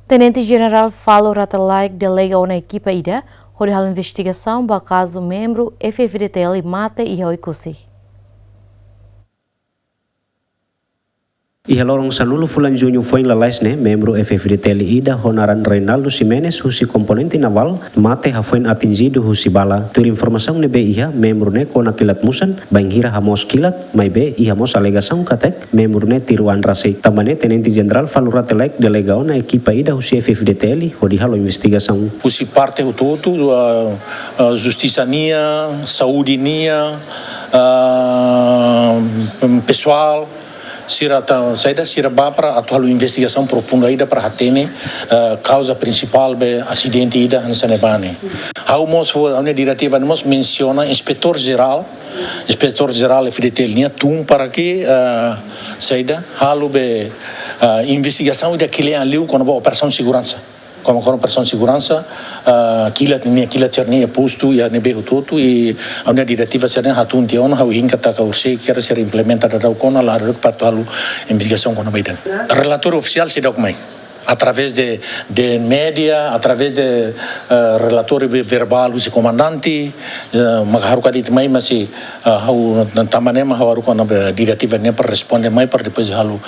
Tenente General Falo Ratalaik delega uma equipa ida, onde a investigação para caso membro FFDTL mate e oikusi. Ia lorong sanulu fulan junho foi em Lalaisne, membro FFDTL ida honoran Reinaldo Ximenes, husi componente naval, mate foi atingido husi bala. Tur informação nebe ia, membro ne kona kilat musan, banghira hamos kilat, mai be ia hamos alegação katek, membro ne tiruan rase. Tambane Tenente General Falura Telek delegao na equipa ida husi FFDTL, hodi halo investigação. Husi parte o todo, justiça nia, saúde nia, pessoal, sira bapra atual investigação profunda ida para hatene causa principal be acidente ida hansanebane. Haumos for a diretiva nos menciona inspetor geral FDTL nia tum para que saída halu be investigação ida kile aliu com a operação segurança. Como operação de segurança, kilat cernia posto e a nebeho todo e a unidade diretiva cernia hatun tion hau hingga tak urse kira ser implementada da ukona la patu halu investigação com a baidan. Relatório oficial se dokumai através de média, através de relatório verbal do comandante, magharuka dit mai masih hau tamanema hawaruka na diretiva ne para responder mai para depois halu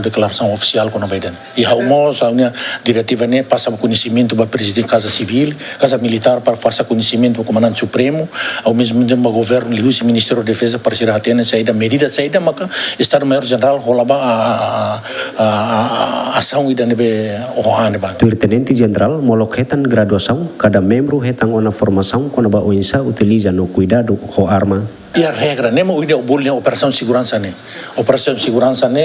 declaração oficial com a baidan. E hau mos a diretiva ne passa conhecimento para presidente casa civil, casa militar para fazer conhecimento do comandante supremo, ao mesmo tempo o governo lihusi Ministério da Defesa para ser atena saída medida saída maka Estado Maior General rolaba ação ida nebe ohane ba. Tur Tenente General molok hetan graduação, cada membro hetang ona formação quando ba oinsa utiliza no cuidado ho arma. E a regra, nem o ida bolne operação segurança ne. Operação segurança ne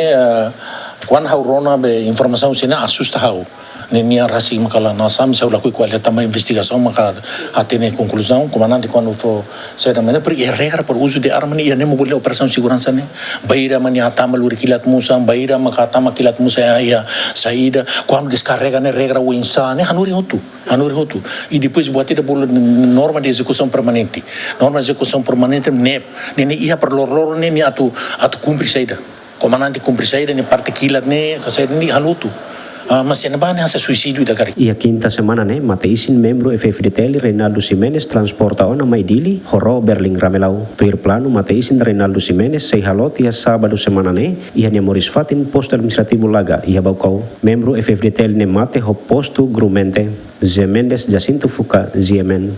quando hau rona be informação sina assusta hau. Nenia rasi makala nasam sa ulakui kuali tama investigação maka atene conclusão comandante quando for saída mana per regra por uso de arma ne ia nem bolne operação segurança ne. Baira mani atama luri kilat musa, baira maka atama kilat musa ia saída quando descarrega ne regra o insa ne hanuri hotu. E depois buatida por norma de execução permanente. Norma de execução permanente NEP. Nene ia per lor ne atu cumprir saída. Comandante cumprir saída ne parte kilat ne saída ne halutu. Mas ainda bem essa suicídio da cara. E a quinta semana né, mateisin membro FFDTL Reinaldo Ximenes transporta ona maidili horo Berling Ramelau. Tuir plano mateisin Reinaldo Ximenes sei halot ia sábado semana né, ia ne Moris Fatin posto administrativo laga ia baucau. Membro FFDTL ne mate ho posto grumente. Zé Mendes Jacinto Fuca, Ziemen.